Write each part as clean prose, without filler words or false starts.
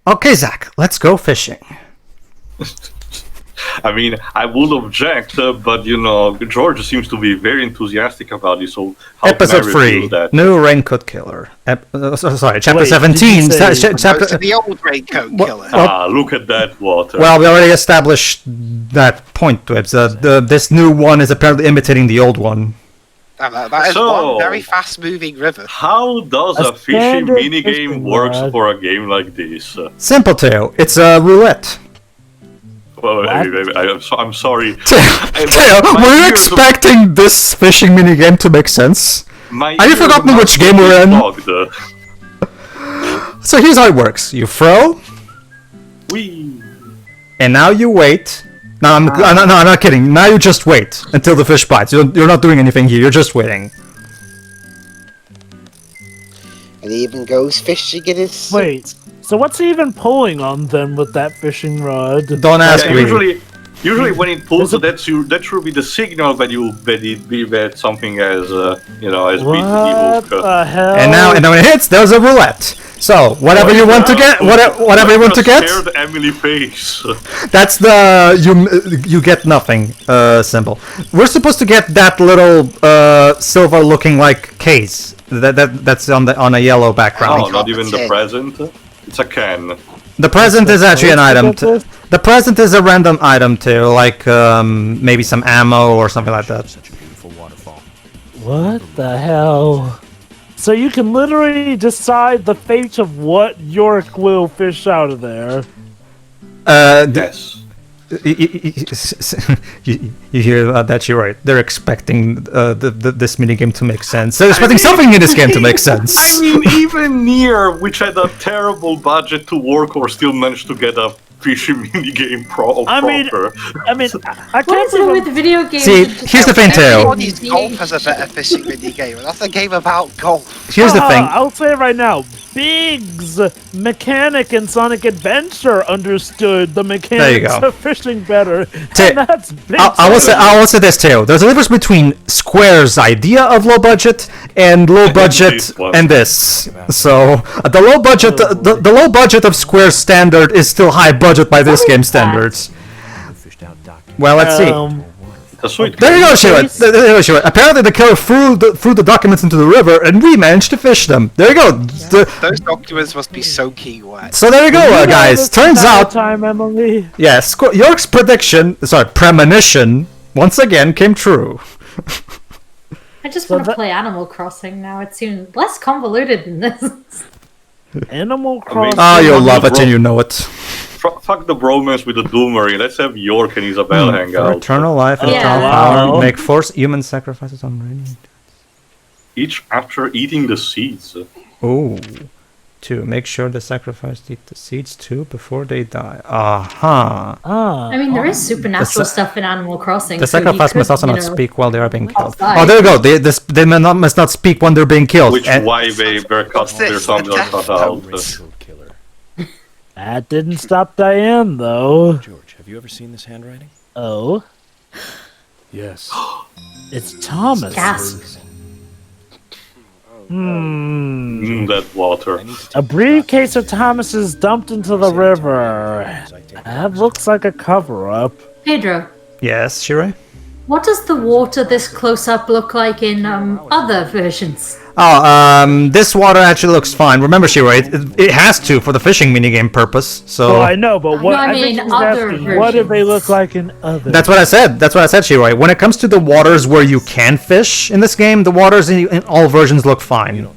Okay, Zach, let's go fishing. I mean, I would object, but George seems to be very enthusiastic about it. So how Episode can I 3, refuse that? new Raincoat Killer. Sorry, chapter Wait, 17. did you say- Chapter. To the old Raincoat Killer. Look at that water. Well, we already established that point, Twibs. This new one is apparently imitating the old one. That is So- one very fast-moving river. How does A a fishing standard minigame fishing works rod. for a game like this? Simple, Teo. It's a roulette. Well, What? I'm sorry. Teo, my were you ears- expecting this fishing minigame to make sense? My Have you ears forgotten are which game we're in? clogged. So here's how it works. You throw, Whee. and now you wait. No, I'm not kidding. Now you just wait until the fish bites. You're not doing anything here. You're just waiting. And he even goes fishing in his... Wait, so what's he even pulling on then with that fishing rod? Don't ask Yeah, me. usually when it pulls, Is it- that should be the signal that something as as What ebook. the hell? And now, when it hits, there's a roulette. So whatever you want to get, whatever you want to get, Scared Emily face. that's the you get nothing symbol. We're supposed to get that little silver looking like case that's on a yellow background. Oh, not even the present. It's a can. The present is actually an item. Supposed to get The present is a random item too, like maybe some ammo or something like that. What the hell? So you can literally decide the fate of what York will fish out of there. Yes. You hear that? You're right. They're expecting this minigame to make sense. They're expecting something in this game to make sense. I mean, even Nier, which had a terrible budget to work, or still managed to get a fishing minigame proper. I mean, I What can't is it with even... video games? See, and just here's the thing, Teo. Everybody's golf has a better fishing minigame. That's a game about golf. Here's the thing. I'll say it right now. Biggs, mechanic in Sonic Adventure, understood the mechanics go. of fishing better. Te- And that's big. I will say this too. There's a difference between Square's idea of low budget and low budget this one. and this. So the low budget, the low budget of Square's standard is still high budget by this What is game's that? standards. Well, let's see. A sweet There you go, Sheila. Nice. There you go, Sheila. Apparently, the killer threw the documents into the river, and we managed to fish them. There you go. Those documents must be soaking wet. So there you go, guys. Turns out, time, Emily. yes, York's premonition, once again came true. I just want to play Animal Crossing now. It seems less convoluted than this. Animal mean- Crossing. Ah, you'll love it, bro. and you know it. Fuck the bromance with the Doomery. Let's have York and Isabel hang For out. eternal life and Yeah. eternal Wow. power, make forced human sacrifices on raining. Each after eating the seeds. Ooh. 2. Make sure the sacrifice eat the seeds too before they die. Aha. Ah, I mean, there is supernatural sa- stuff in Animal Crossing. The so you sacrifice must could, also you not know, speak while they are being killed. outside. Oh, there you go. They must not speak when they're being killed. Which And- why their What's this? tongues are The cut death out. notes. that didn't stop Diane, though. George, have you ever seen this handwriting? Oh, Yes. it's Thomas. Gasp. That water. A briefcase of Thomas's dumped into the river. That looks like a cover-up. Pedro, Yes, Shirai? what does the water this close up look like in other versions? Oh, this water actually looks fine. Remember, Shirai, it has to for the fishing minigame purpose. So Well, I know, but what No, I I think mean he's other asking, what do they versions. look like in other? that's what I said. That's what I said, Shirai. When it comes to the waters where you can fish in this game, the waters in all versions look fine.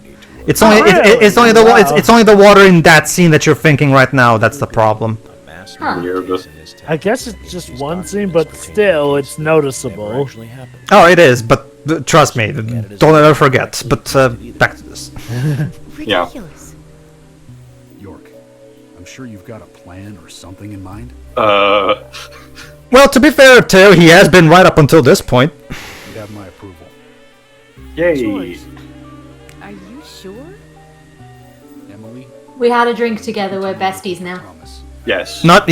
It's only it's only the it's only the water in that scene that you're thinking right now that's the problem. Huh. Weird. I guess it's just one scene, but still, it's noticeable. Oh, it is, but trust me, don't ever forget. But back to this. Yeah. York, I'm sure you've got a plan or something in mind. Well, to be fair, Teo, he has been right up until this point. You have my approval. Yay. Are you sure? Emily, We had a drink together. We're besties now. promise. Yes. Not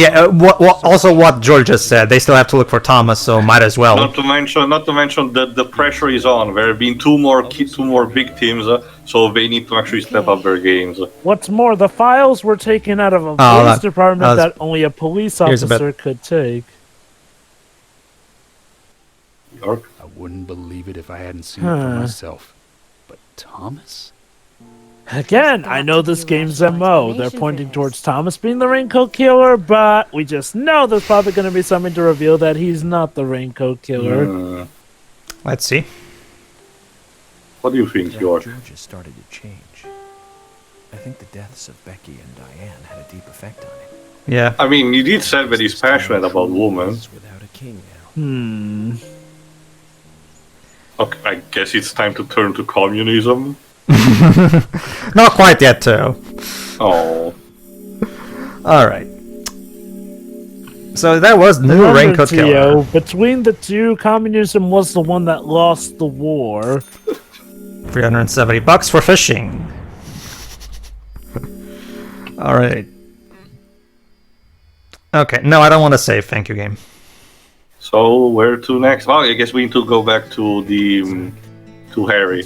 also what George just said. They still have to look for Thomas, so might as well. Not to mention that the pressure is on. There have been two more big teams, So they need to actually step up their games. What's more, the files were taken out of a police department that only a police officer could take. York? I wouldn't believe it if I hadn't seen it for myself. But Thomas? Again, I know this game's MO. They're pointing towards Thomas being the Raincoat Killer, but we just know there's probably going to be something to reveal that he's not the Raincoat Killer. Let's see. What do you think, York? George has started to change. I think the deaths of Becky and Diane had a deep effect on him. Yeah. I mean, he did say that he's passionate about women. Without a king now. Okay, I guess it's time to turn to communism. Not quite yet, too. Oh. Alright. So that was new Raincoat Killer. Between the two, communism was the one that lost the war. $370 for fishing. Alright. Okay, no, I don't want to save. Thank you, game. So, where to next? Well, I guess we need to go back to the... to Harry.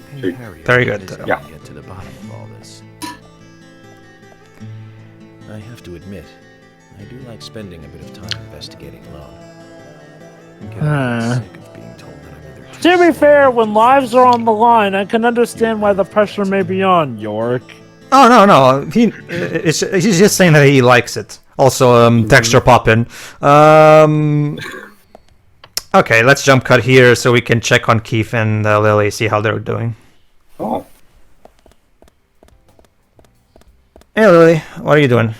Very good. Yeah. Get to the bottom of all this. I have to admit, I do like spending a bit of time investigating alone. I'm getting sick of being told that I'm either To be fair, when lives are on the line, I can understand why the pressure may be on, York. Oh, no. He's just saying that he likes it. Also, texture pop-in. Okay, let's jump cut here so we can check on Keith and Lily, see how they're doing. Oh. Hey, Lily, what are you doing?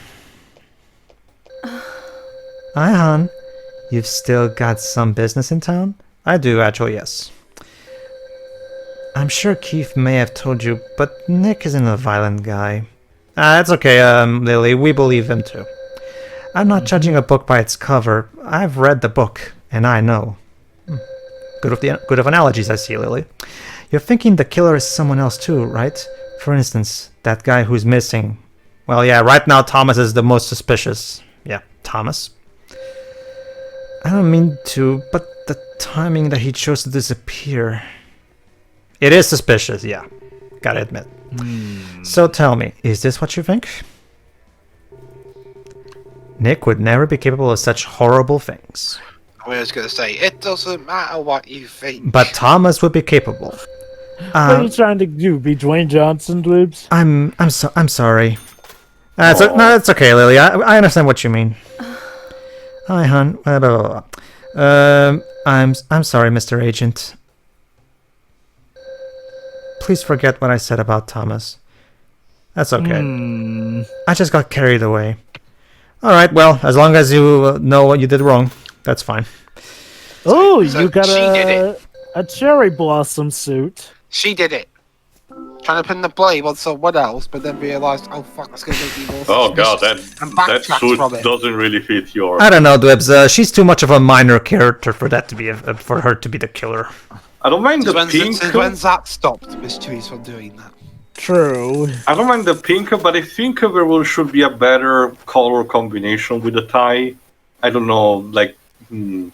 Hi, hon. You've still got some business in town? I do, actually, yes. I'm sure Keith may have told you, but Nick isn't a violent guy. That's okay, Lily, we believe him too. I'm not judging a book by its cover. I've read the book, and I know. Good of analogies, I see, Lily. You're thinking the killer is someone else too, right? For instance, that guy who's missing. Well, yeah, right now Thomas is the most suspicious. Yeah, Thomas. I don't mean to, but the timing that he chose to disappear... It is suspicious, yeah. Gotta admit. So tell me, is this what you think? Nick would never be capable of such horrible things. I was going to say, it doesn't matter what you think. But Thomas would be capable. What are you trying to do? Be Dwayne Johnson, Dweebs? I'm sorry. No, it's okay, Lily. I understand what you mean. Hi, hon. Blah, blah, blah. I'm sorry, Mr. Agent. Please forget what I said about Thomas. That's okay. I just got carried away. Alright, well, as long as you know what you did wrong, that's fine. Oh, you got a cherry blossom suit. She did it. Trying to pin the blame on someone else, but then realised, oh fuck, that's going to make me more Oh god, that suit doesn't really fit your... I don't know, Dwebs. She's too much of a minor character for that to be for her to be the killer. I don't mind the pink. When's that stopped Mysteries from doing that? True. I don't mind the pink, but I think there should be a better color combination with the tie. I don't know, like... Hey,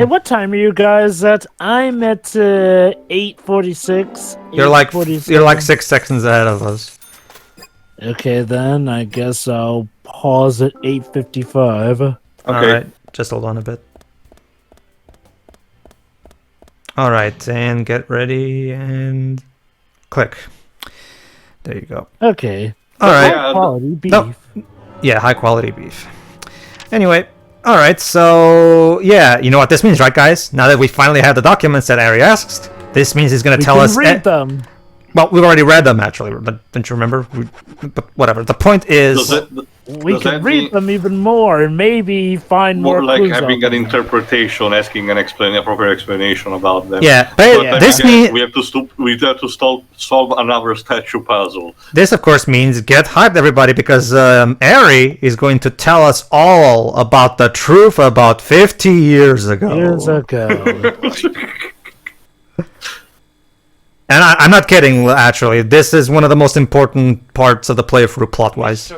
what time are you guys at? I'm at 8:46. You're like 6 seconds ahead of us. Okay, then I guess I'll pause at 8:55. Okay. Alright, just hold on a bit. Alright, and get ready and click. There you go. Okay. Alright. High quality beef. No. Yeah, high quality beef. Anyway, alright, so yeah, you know what this means, right, guys? Now that we finally have the documents that Ari asked, this means he's going to tell us... read them. Well, we've already read them, actually, but don't you remember? But whatever. The point is... We can read them even more and maybe find more like clues having on an interpretation, asking a proper explanation about them. Yeah, but this means... We have to solve another statue puzzle. This, of course, means get hyped, everybody, because Ari is going to tell us all about the truth about 50 years ago. And I'm not kidding, actually. This is one of the most important parts of the playthrough, plot-wise.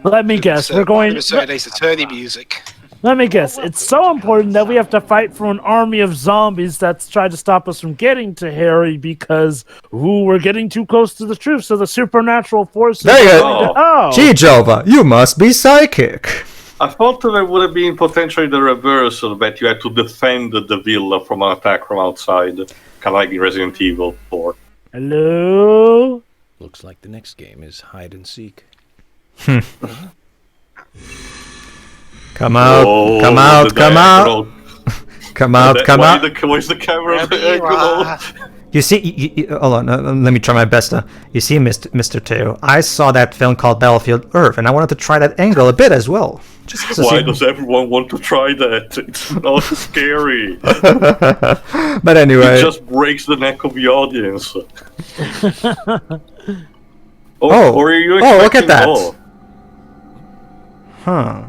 Let me guess, we're going... Ace Attorney music. Let me guess. It's so important that we have to fight for an army of zombies that's tried to stop us from getting to Harry because we're getting too close to the truth. So the supernatural forces. There you go. Oh, Gee, Jova, you must be psychic. I thought there would have been potentially the reversal, that you had to defend the villa from an attack from outside, kind of like in Resident Evil 4. Hello. Looks like the next game is hide and seek. Come out, Oh, come out, the come out. diagonal. Come out, come out. Where's the camera? There you are. You see, hold on, let me try my best. You see, Mr. Teo, I saw that film called Battlefield Earth, and I wanted to try that angle a bit as well. Just to Why see. does everyone want to try that? It's not scary. But anyway. It just breaks the neck of the audience. Oh, or are you look at expecting that. more? Huh.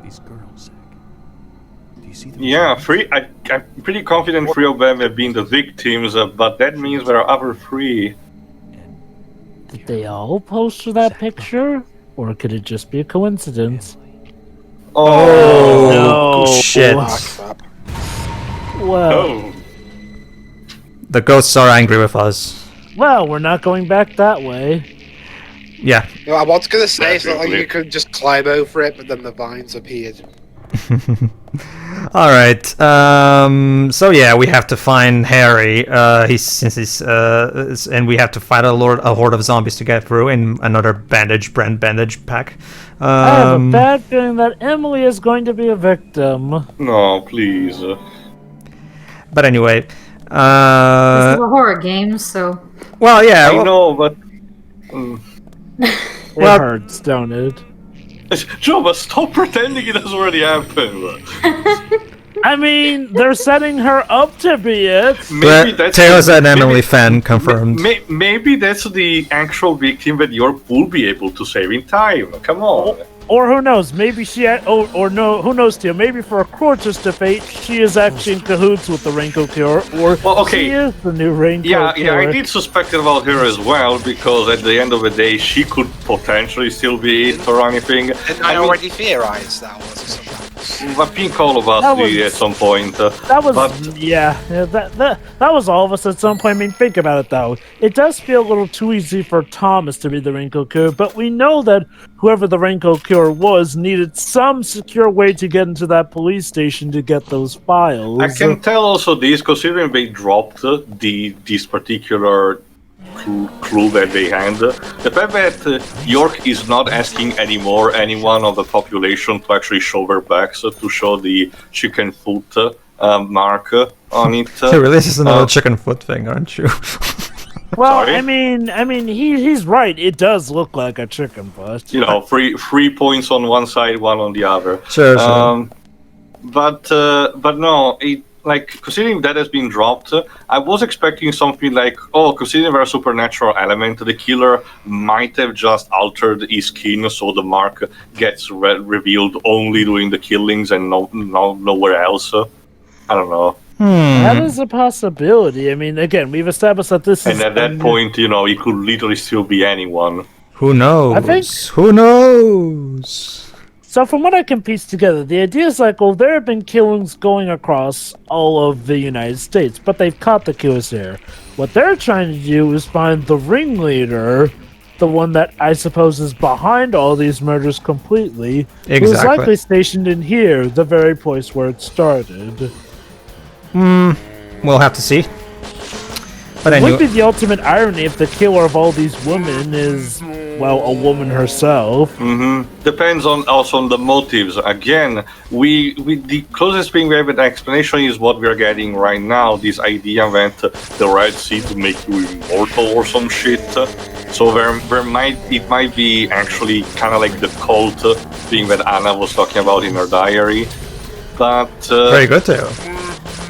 These girls, Zach. Do you see them? Yeah, I'm pretty confident 3 of them have been the victims, but that means there are other 3. Did they all post for that picture, or could it just be a coincidence? Oh, no. shit. Ah, crap. Well, Oh, The ghosts are angry with us. well, we're not going back that way. Yeah. No, I was going to say, it's not like Definitely. you could just climb over it, but then the vines appeared. All right. So yeah, we have to find Harry. And we have to fight a horde of zombies to get through in another bandage pack. I have a bad feeling that Emily is going to be a victim. no, please. But anyway, This is a horror game, so well, yeah. I well- know, but... It Well- hurts, don't it? Jova, stop pretending it has already happened. I mean, they're setting her up to be it. Maybe that's Taylor's an maybe- Emily fan, confirmed. Maybe that's the actual victim that York will be able to save in time. Come on. Or who knows? Maybe she had, or no, who knows, Tio? Maybe for a quarters to fate, she is actually in cahoots with the Raincoat Killer, or Well, okay. she is the new Raincoat Yeah, Killer. I did suspect about her as well, because at the end of the day, she could potentially still be it or anything. Didn't I already theorize that was something? I think all of us That did was- at some point. That was, but- that was all of us at some point. I mean, think about it though. It does feel a little too easy for Thomas to be the Raincoat Killer, but we know that whoever the Raincoat Killer was needed some secure way to get into that police station to get those files. I can tell also this, considering they dropped this particular clue that they had. The fact that York is not asking anymore anyone of the population to actually show their backs to show the chicken foot mark on it. Really, this is another chicken foot thing, aren't you? Well, Sorry? I mean, he's right. It does look like a chicken foot. You know, three points on one side, one on the other. Sure, sure. But no, considering that has been dropped, I was expecting something like, considering there's a supernatural element, the killer might have just altered his skin so the mark gets revealed only during the killings and nowhere else. I don't know. That is a possibility. I mean, again, we've established that this is. And at that point, it could literally still be anyone. Who knows? I think- Who knows? So, from what I can piece together, the idea is like, well, there have been killings going across all of the United States, but they've caught the killers there. What they're trying to do is find the ringleader, the one that I suppose is behind all these murders completely, who's Exactly. likely stationed in here, the very place where it started. We'll have to see. But It would anyway, be the ultimate irony if the killer of all these women is, well, a woman herself. Depends also on the motives. Again, we the closest thing we have an explanation is what we are getting right now. This idea that the Red Sea to make you immortal or some shit. So there might be actually kind of like the cult thing that Anna was talking about in her diary. But very good, Teo.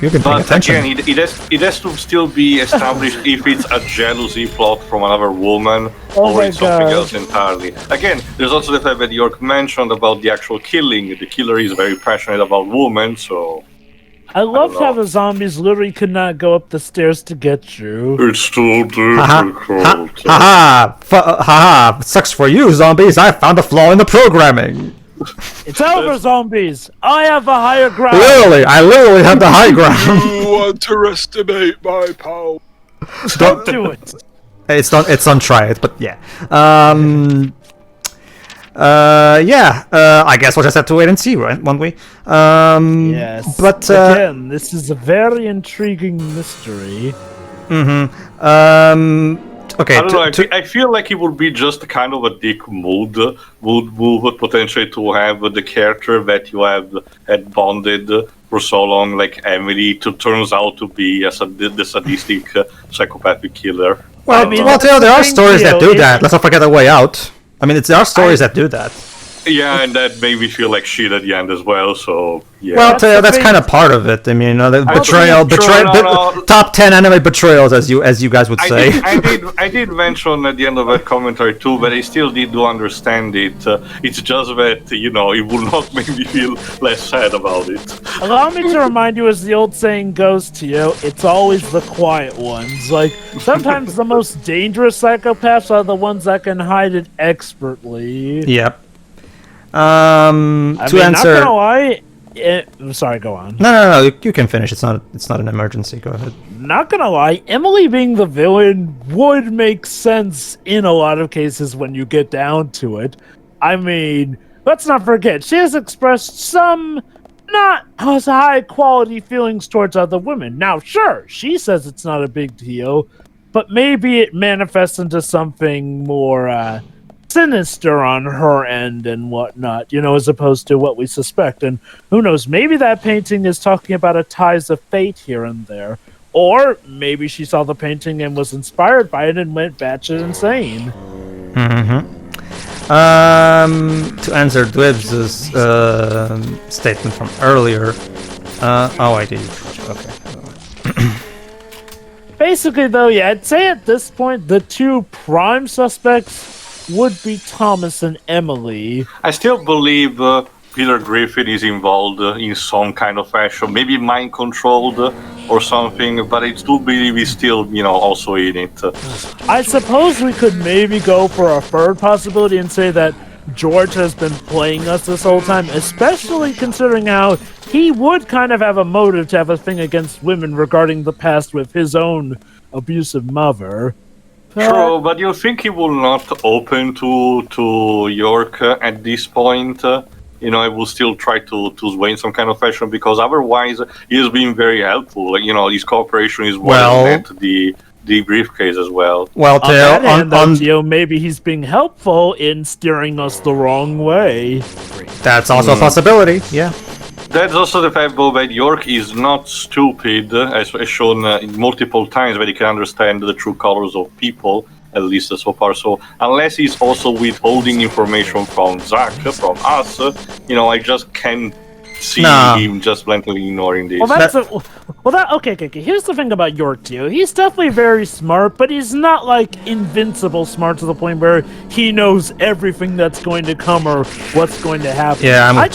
You can pay But attention. again, it has to still be established if it's a jealousy plot from another woman Oh or my it's something God. else entirely. Again, there's also the fact that York mentioned about the actual killing. The killer is very passionate about women, so I loved know. how the zombies literally could not go up the stairs to get you. it's too difficult. Haha! Sucks for you, zombies. I found a flaw in the programming. It's over, zombies. I have a higher ground. I literally have the high ground. You underestimate my power. Don't do it. It's on try it, but yeah. I guess we'll just have to wait and see, right? Won't we? Yes. But again, this is a very intriguing mystery. Okay. I don't know. I feel like it would be just kind of a dick move potentially to have the character that you had bonded for so long, like Emily, turns out to be the sadistic psychopathic killer. Well, there are stories that do that. Let's not forget A Way Out. I mean, there are stories that do that. Yeah, and that made me feel like shit at the end as well. So yeah. Well, that's kind of part of it. I mean, the betrayal, top 10 anime betrayals, as you guys would say. I did mention at the end of that commentary too, but I still did understand it. It's just that it will not make me feel less sad about it. Allow me to remind you, as the old saying goes to you, it's always the quiet ones. Like, sometimes the most dangerous psychopaths are the ones that can hide it expertly. Yep. Not gonna lie. Sorry, go on. No. You can finish. It's not an emergency. Go ahead. Not gonna lie, Emily being the villain would make sense in a lot of cases when you get down to it. I mean, let's not forget, she has expressed some not as high quality feelings towards other women. Now, sure, she says it's not a big deal, but maybe it manifests into something more sinister on her end and whatnot, as opposed to what we suspect. And who knows, maybe that painting is talking about a ties of fate here and there. Or maybe she saw the painting and was inspired by it and went batshit insane. To answer Dwebs' statement from earlier. I did. Okay. Basically, though, yeah, I'd say at this point the two prime suspects would be Thomas and Emily. I still believe Peter Griffin is involved in some kind of fashion, maybe mind-controlled or something, but I do believe he's still, also in it. I suppose we could maybe go for a third possibility and say that George has been playing us this whole time, especially considering how he would kind of have a motive to have a thing against women regarding the past with his own abusive mother. True, but you think he will not open to York at this point? I will still try to sway in some kind of fashion, because otherwise he has been very helpful. His cooperation is well than the briefcase as well. Well, maybe he's being helpful in steering us the wrong way. That's also a possibility, yeah. That's also the fact, though, that York is not stupid, as shown multiple times, that he can understand the true colors of people, at least so far. So, unless he's also withholding information from Zach, from us, I just can't see him just blatantly ignoring this. Okay. Here's the thing about York too. He's definitely very smart, but he's not like invincible smart to the point where he knows everything that's going to come or what's going to happen. Yeah, I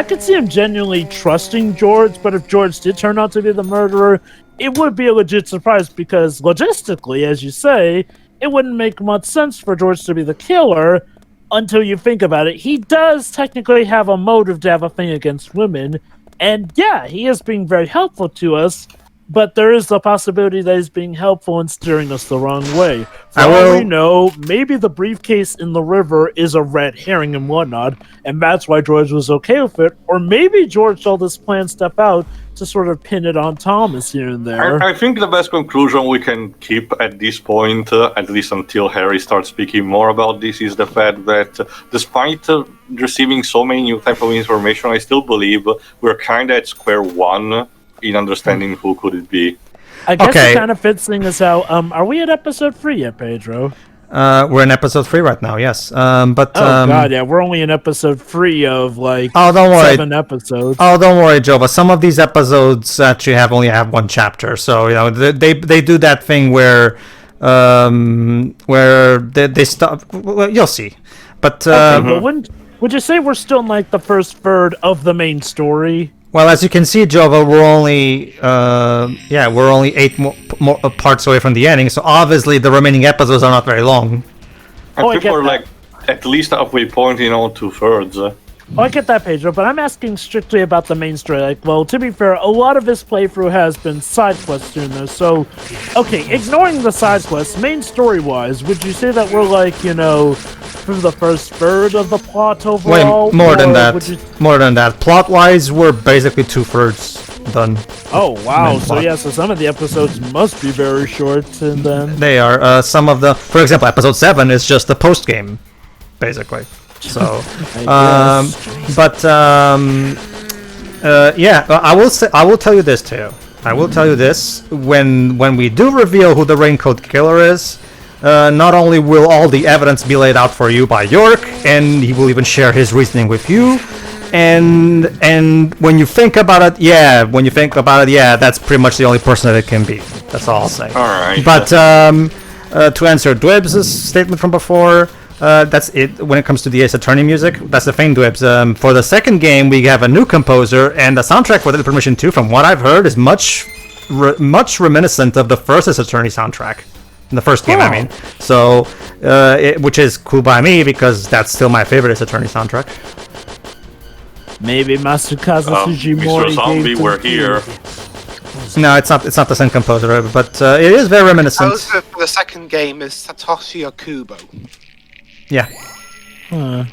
could see him genuinely trusting George, but if George did turn out to be the murderer, it would be a legit surprise, because logistically, as you say, it wouldn't make much sense for George to be the killer. Until you think about it, he does technically have a motive to have a thing against women, and yeah, he is being very helpful to us, but there is the possibility that he's being helpful in steering us the wrong way. For all we know, maybe the briefcase in the river is a red herring and whatnot, and that's why George was okay with it, or maybe George saw this plan step out to sort of pin it on Thomas here and there. I think the best conclusion we can keep at this point, at least until Harry starts speaking more about this, is the fact that despite receiving so many new type of information, I still believe we're kind of at square one in understanding who could it be. I guess it kind of fits thing as how, are we at episode 3 yet, Pedro? We're in episode 3 right now, yes. God, yeah, we're only in episode 3 of 7 episodes. Oh, don't worry, Jova. Some of these episodes actually only have one chapter, so they do that thing where they stop. Well, you'll see. But would you say we're still in the first third of the main story? Well, as you can see, Jova, we're only 8 more parts away from the ending, so obviously the remaining episodes are not very long. I think we're at least halfway point in all 2/3. Oh, I get that, Pedro, but I'm asking strictly about the main story. Like, well, to be fair, a lot of this playthrough has been side quests in there. So, okay, ignoring the side quests, main story-wise, would you say that we're like, through the first third of the plot overall? Wait, more than or that. would you- More than that. Plot-wise, we're basically 2/3 done. Oh, wow. Main So, plot. yeah, so some of the episodes must be very short, and then... They are. Some of the, for example, episode 7 is just the post game, basically. So, yeah, I will tell you this too. I will tell you this: when we do reveal who the Raincoat killer is, not only will all the evidence be laid out for you by York, and he will even share his reasoning with you. And when you think about it, yeah, that's pretty much the only person that it can be. That's all I'll say. All right. But to answer Dwebs' statement from before, that's it. When it comes to the Ace Attorney music, that's the thing, Dwebs. For the second game, we have a new composer, and the soundtrack for the Premonition 2, from what I've heard, is much reminiscent of the first Ace Attorney soundtrack. In the first game, I mean. So, which is cool by me, because that's still my favorite Ace Attorney soundtrack. Maybe Masakazu Fujimori Mr. Zombie, gave we're them here. No, it's not the same composer, but it is very reminiscent. Composer for the second game is Satoshi Okubo. Yeah. Huh.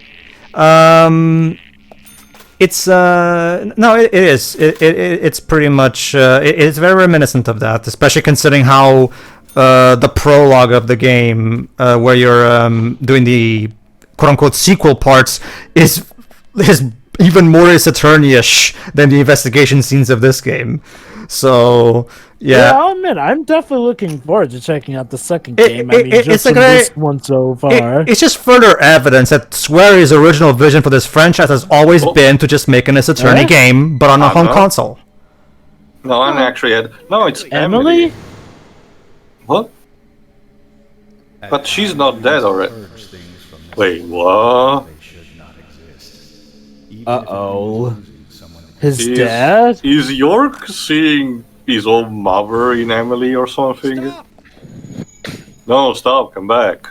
It's no, it is. It's pretty much it's very reminiscent of that, especially considering how the prologue of the game, where you're doing the quote unquote sequel parts, is even more Ace Attorney-ish than the investigation scenes of this game. So yeah, I'll admit, I'm definitely looking forward to checking out the second game. I mean, it's just like from this one so far. It's just further evidence that Swery's original vision for this franchise has always been to just make an Ace Attorney game, but on a home console. No, I'm actually no, it's Emily? What? But she's not dead already. Wait, what? Uh-oh. His dad? Is York seeing his own mother in Emily or something? Stop. No, stop, come back.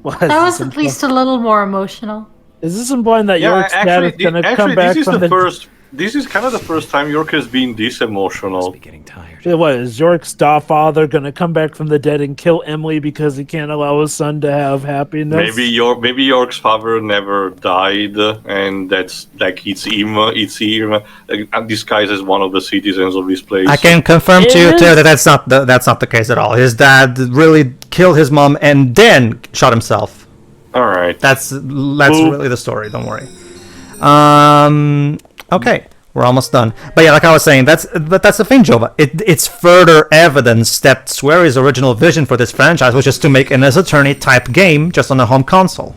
That was at least a little more emotional. Is this implying that York's dad is going to come back from the... This is kind of the first time York has been this emotional. Getting tired. What, is York's father going to come back from the dead and kill Emily because he can't allow his son to have happiness? Maybe York's father never died, and that's like it's him disguised as one of the citizens of this place. I can confirm to you too that that's not the case at all. His dad really killed his mom and then shot himself. All right. That's really the story. Don't worry. Okay, we're almost done. But yeah, like I was saying, that's the thing, Jova. It's further evidence that Swery's original vision for this franchise was just to make an Ace Attorney type game just on a home console.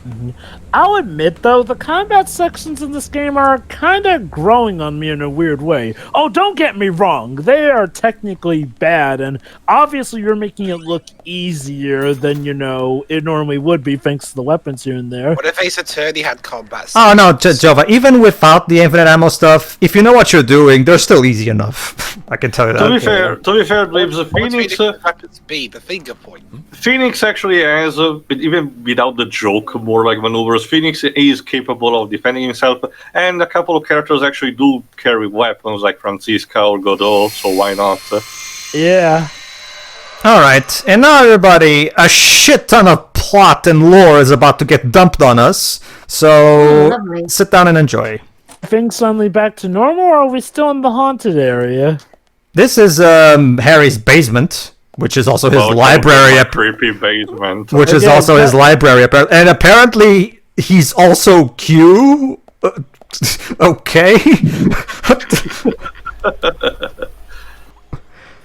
Mm-hmm. I'll admit, though, the combat sections in this game are kind of growing on me in a weird way. Oh, don't get me wrong. They are technically bad, and obviously you're making it look easier than, it normally would be thanks to the weapons here and there. What if Ace Attorney had combat? Oh, no, Jova, even without the infinite ammo stuff, if you know what you're doing, they're still easy enough. I can tell you that. To be fair, Blibs, Phoenix... weapons be? The finger point. Phoenix actually has, even without the joke, more like maneuvers, Phoenix is capable of defending himself, and a couple of characters actually do carry weapons, like Francisca or Godot, so why not? Yeah. Alright, and now everybody, a shit ton of plot and lore is about to get dumped on us, so sit down and enjoy. Things suddenly back to normal, or are we still in the haunted area? This is Harry's basement, which is also his library. Creepy basement. Which is also his library, and apparently he's also Q. Okay.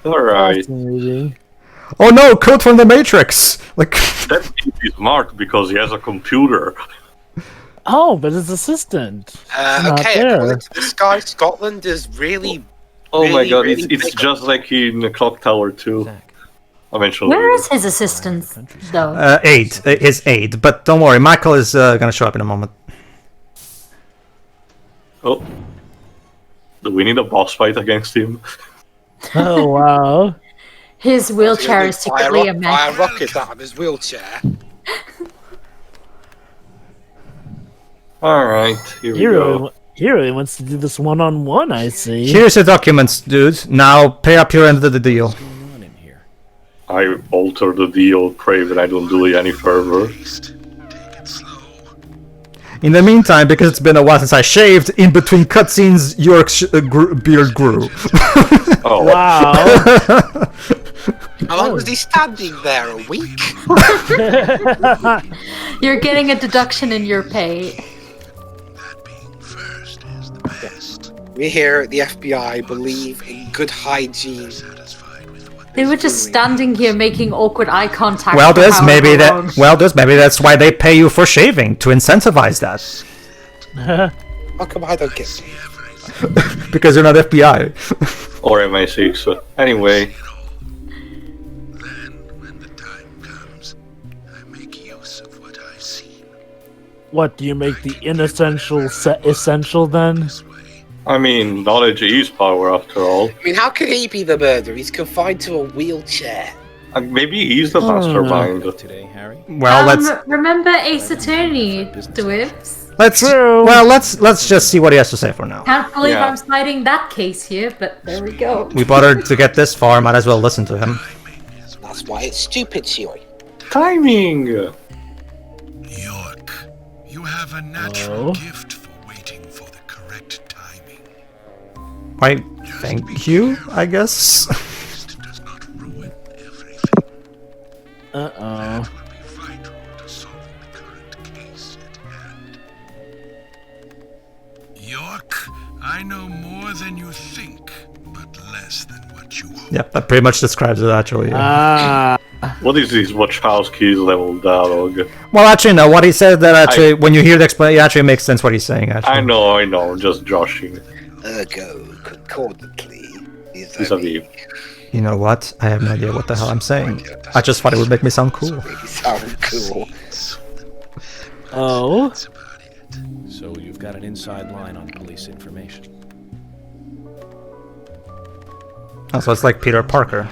All right. Oh no, code from the Matrix. Like that is smart because he has a computer. Oh, but his assistant. Okay, according to this guy, Scotland is really. Oh my god, really it's just like in the Clock Tower 2. Eventually. Where is his assistant, though? His aide. But don't worry, Michael is gonna show up in a moment. Oh. Do we need a boss fight against him? Oh, wow. His wheelchair is secretly a fire man. rocket out of his wheelchair. Alright, here we go. He really wants to do this one-on-one, I see. Here's the documents, dude. Now pay up your end of the deal. What's going on in here? I alter the deal, Craven. I don't do it any further. In the meantime, because it's been a while since I shaved, in between cutscenes, York's beard grew. Oh, Wow. How long was he standing there? A week? You're getting a deduction in your pay. We here at the FBI believe in good hygiene. They were just standing here making awkward eye contact. Well, for however long. maybe that's why they pay you for shaving, to incentivize that. How come I don't get paid? Because you're not FBI. or MI6. Anyway, What, do you make the inessential essential then? I mean, knowledge is power after all. I mean, how could he be the murderer? He's confined to a wheelchair. Maybe he's the mastermind. Today, Harry? Well, remember Ace Attorney, Dwarves? let's just see what he has to say for now. Can't believe Yeah. I'm citing that case here, but there we go. We bothered to get this far, might as well listen to him. That's why it's stupid, Huey. Timing! York, you have a natural gift for waiting for the correct timing. Why, thank you, I guess. Does not ruin everything. Uh-oh. Will be vital to solving the current case at hand. York, I know more than you think, but less than what you hope. Yep, that pretty much describes it, actually. Yeah. What is this Wachowski's level dialogue? Well, actually, no, what he said that actually, when you hear the explanation, it actually makes sense what he's saying, actually. I know, just joshing. Ergo, concordantly, Vis-a-vis. You know what? I have no idea what the hell I'm saying. I just thought it would make me sound cool. sound cool. Oh? So you've got an inside line on police information. Oh, so it's like Peter Parker.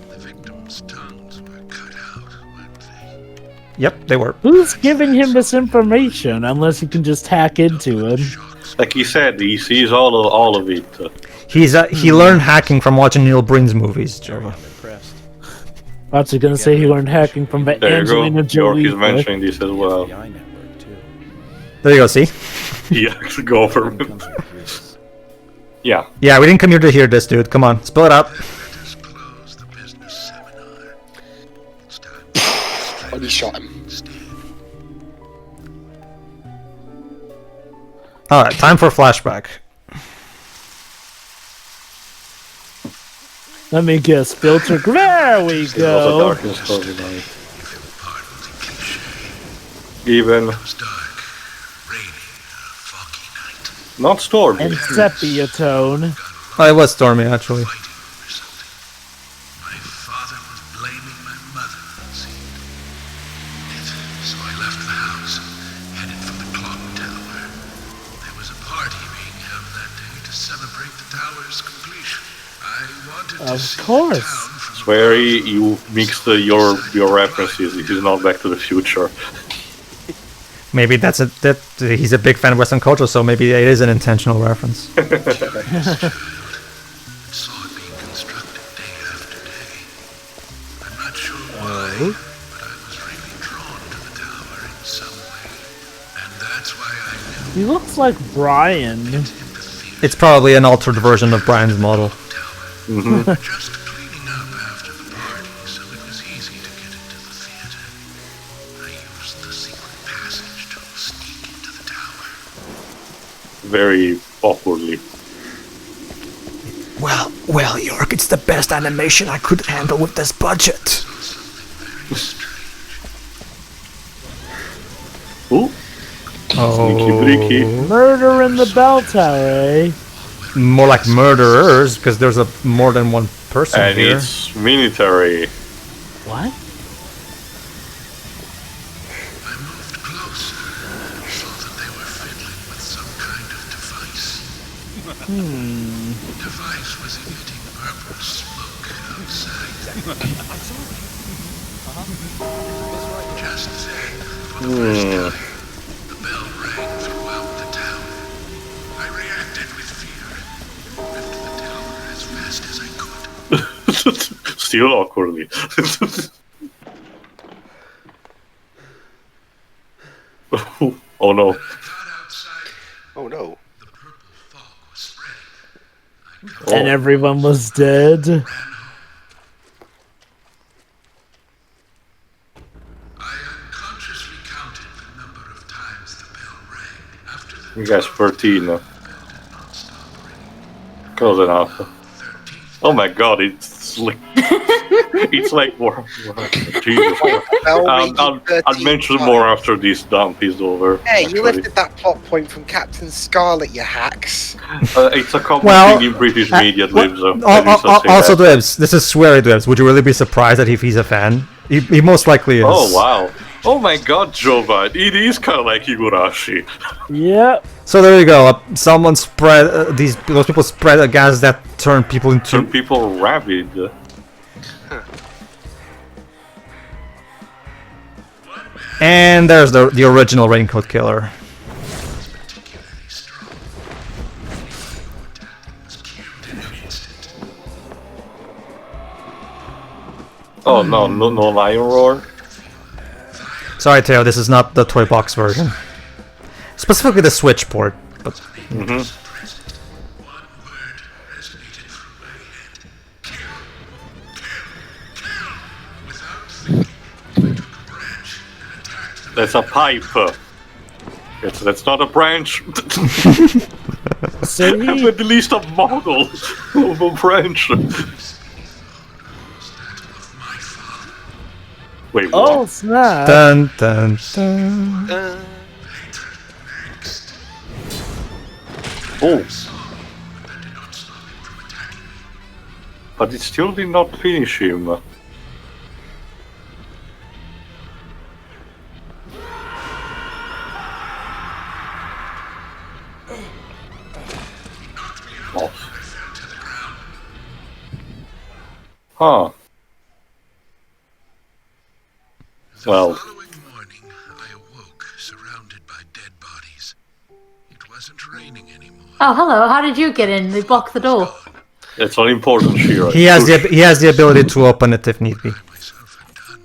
The victims' tongues were cut out, weren't they? Yep, they were. Who's giving him this information, unless he can just hack into him? Like he said, he sees all of it. He learned hacking from watching Neil Breen's movies, Joe. I'm impressed. I was gonna say he learned hacking from the There you go. Angelina York Jolie. is mentioning this as well. FBI network, too. There you go, see? He actually government. Comes with risks. Yeah. Yeah, we didn't come here to hear this, dude. Come on, spill it out. Let us close the business seminar. It's time When he shot him. Alright, time for flashback. Let me guess, filter. There we It was a go. dark and stormy night. Even It was dark, rainy, a foggy night. not stormy. And sepia tone. Oh, it was stormy, actually. Fighting resulted. My father was blaming my mother, it seemed. So I left the house, headed for the clock tower. There was a party being held that day to celebrate the tower's completion. I wanted to Of see course. the town from Sweary, you mixed your references. This is not Back to the Future. Maybe that he's a big fan of Western culture, so maybe it is an intentional reference. saw it being constructed day after day. I'm not sure why, but I was really drawn to the tower in some way. And that's why I knew He looks like Brian. It's probably an altered version of Brian's model. just cleaning up after the party, so it was easy to get into the theater. I used the secret passage to sneak into the tower. Very awkwardly. Well, York, it's the best animation I could handle with this budget. Ooh. Sneaky breaky. Murder in the bell tower, eh? More like murderers, because there's more than one person And here. it's military. What? I moved closer and saw that they were fiddling with some kind of device. The device was emitting purple smoke out Just then, for the first time, the bell rang throughout the town. I reacted with fear. Left the tower as fast as I could. Still awkwardly. Oh no. Oh no. The purple fog was spreading. And everyone was dead. I unconsciously counted the number of times the bell rang after the You guys 13. Close enough. Oh my god, it's like it's like more. Jesus. I'll mention more after this dump is over. Hey, actually. you lifted that plot point from Captain Scarlet, you hacks. It's a common thing in British media, Dibs. Also, Dibs, this is sweary Dibs. Would you really be surprised that if he's a fan? He most likely is. Oh wow. Oh my god, Jovan, it is kind of like Higurashi. Yep. So there you go. Someone spread those people spread a gas that turned people into Turn people rabid. And there's the original Raincoat killer. Oh no, no lion roar. Sorry, Teo, this is not the toy box version. Specifically the Switch port. But That's a pipe. That's not a branch. See? I'm at least a model of a branch. Wait, what? Oh snap! dun dun dun. Oh. But it still did not finish him. Oh. Huh. Well. The following morning, I awoke surrounded by dead bodies. It wasn't raining anymore. Oh, hello. How did you get in? They blocked the door. It's unimportant, Shira. He has the ability to open it if need be. Myself had done.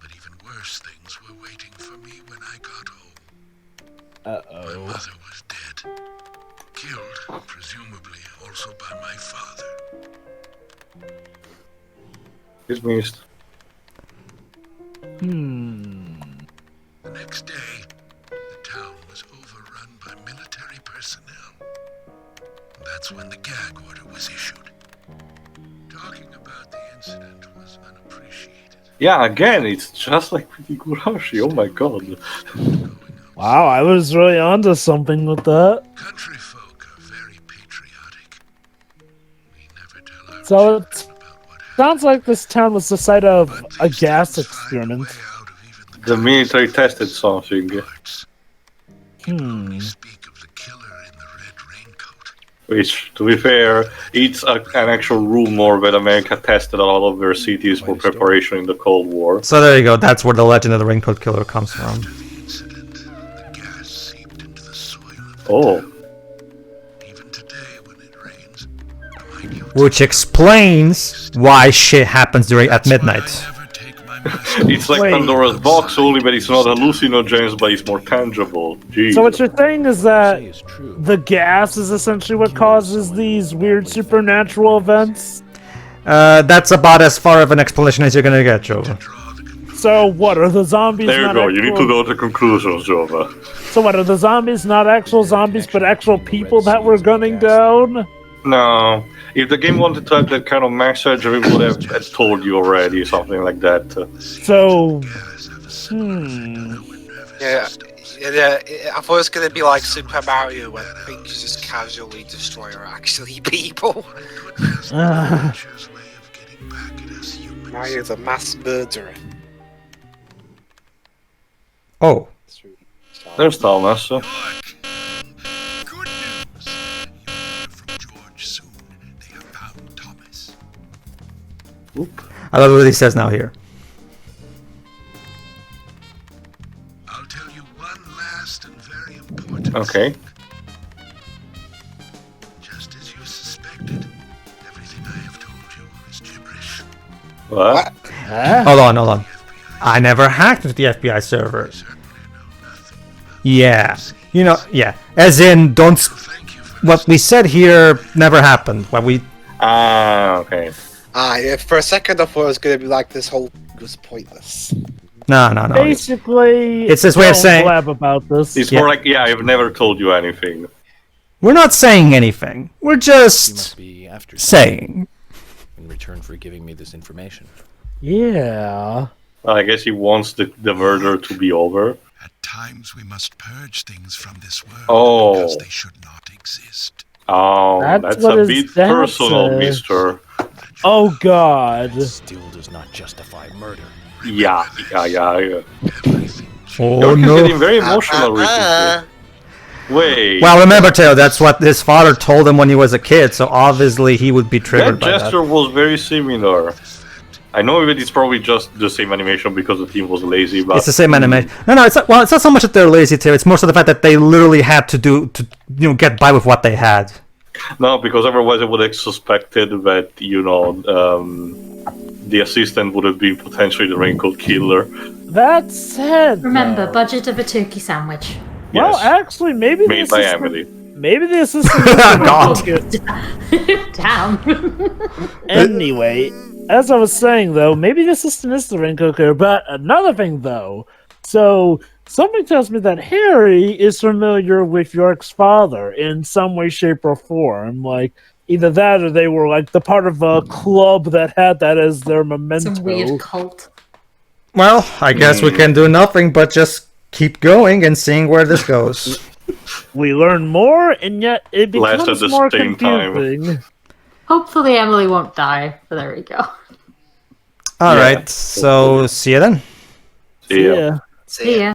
But even worse things were waiting for me when I got home. My mother was dead. Killed, presumably also by my father. He's missed. The next day, the town was overrun by military personnel. That's when the gag order was issued. Talking about the incident was unappreciated. Yeah, again, it's just like with Higurashi. Oh my god. Wow, I was really onto something with that. Country folk are very patriotic. We never tell our So children it about what happened. sounds like this town was the site of a gas experiment. Out of even The military tested something. parts. Hmm. Speak of the killer in the red raincoat. Which, to be fair, it's an actual rumor that America tested a lot of their cities for preparation in the Cold War. So there you go. That's where the legend of the Raincoat Killer comes from. After the incident, the gas seeped into the soil of the Oh. town. Even today, when it rains, minute Which explains why shit happens at midnight. I never take my mask It's like Wait. Pandora's box, only that it's not hallucinogens, but it's more tangible. Jeez. So what you're saying is that Say is true. the gas is essentially what causes these weird supernatural events? That's about as far of an explanation as you're gonna get, Joe. So what, are the zombies There you not go, you need to actual- go to conclusions, Jova. So what, are the zombies not actual zombies, but actual people that were gunning down? No. If the game wanted to have that kind of message, it would have told you already, something like that. So, Yeah, I thought it was gonna be like Super Mario where things you just casually destroy are actually people. nature's way of getting back at us humans. Mario's a mass murderer. Oh. There's Thomas. Good news! You hear from George soon. They have found Thomas. I love what he says now here. I'll tell you one last and very important Okay. thing. Just as you suspected, everything I have told you is gibberish. What? Hold on. I never hacked into the FBI server. Yeah. As in, don't... What we said here never happened. What we... Okay. Yeah, for a second I thought it was going to be like this whole was pointless. No. Basically, It's this way of don't saying- blab about this. It's more like, I've never told you anything. We're not saying anything. We're You just must be after saying. in return for giving me this information. Yeah. I guess he wants the murder to be over. At times we must purge things from this world Oh. because they should not exist. Oh, That's that's what a his bit dad personal, said. mister. Oh God. Still does not justify murder. Yeah. Everything Oh You're no. getting very emotional recently. Wait. Well, remember, Teo, that's what his father told him when he was a kid, so obviously he would be that triggered by gesture that. was very similar. I know that it's probably just the same animation because the team was lazy, but It's the same animation. No, it's not, well, it's not so much that they're lazy, Teo. It's more so the fact that they literally had to get by with what they had. no, because otherwise I would have suspected that the assistant would have been potentially the Raincoat killer. That said, Remember, though- budget of a turkey sandwich. Well, Yes. actually, maybe Made the by assistant, Emily. maybe the assistant. God. Damn. Anyway, as I was saying, though, maybe the assistant is the Raincoat killer. But another thing, though, so something tells me that Harry is familiar with York's father in some way, shape, or form. Like either that, or they were like the part of a club that had that as their memento. Some weird cult. Well, I guess we can do nothing but just keep going and seeing where this goes. We learn more, and yet it Less becomes at the more same time. confusing. Hopefully Emily won't die, but there we go. All Yeah. right, so see you then. See ya. Yeah. See ya. Yeah.